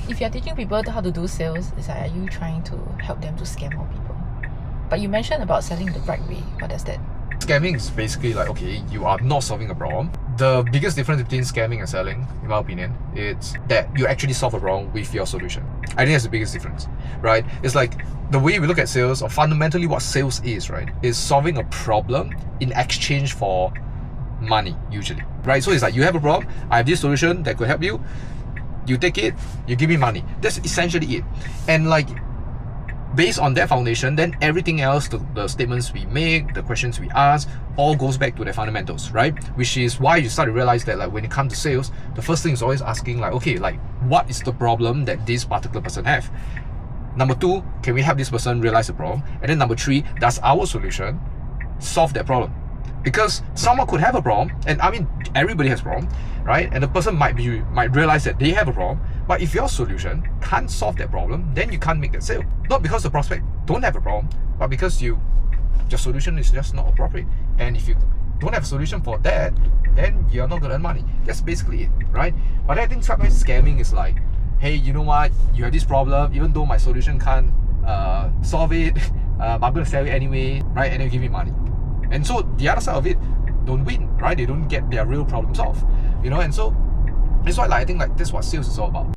if you're teaching people how to do sales, it's like, are you trying to help them to scam more people? But you mentioned about selling the right way. What does that? Scamming is basically like, okay, you are not solving a problem. The biggest difference between scamming and selling, in my opinion, is that you actually solve a problem with your solution. I think that's the biggest difference, right? It's like the way we look at sales, or fundamentally what sales is, right, is solving a problem in exchange for money, usually, right? So it's like, you have a problem, I have this solution that could help you, you take it, you give me money. That's essentially it. And like, based on that foundation, then everything else, the statements we make, the questions we ask, all goes back to the fundamentals, right? Which is why you start to realize that like when it comes to sales, the first thing is always asking like, okay, like what is the problem that this particular person have? Number two, can we help this person realize the problem? And then number three, does our solution solve that problem? Because someone could have a problem, and I mean everybody has a problem, right? And the person might realize that they have a problem, but if your solution can't solve that problem, then you can't make that sale. Not because the prospect don't have a problem, but because your solution is just not appropriate. And if you don't have a solution for that, then you're not gonna earn money. That's basically it, right? But I think sometimes scamming is like, hey, you know what? You have this problem, even though my solution can't solve it, but I'm gonna sell it anyway, right? And then you give me money. And so the other side of it don't win, right? They don't get their real problem solved, you know. And so that's why, like, I think like that's what sales is all about.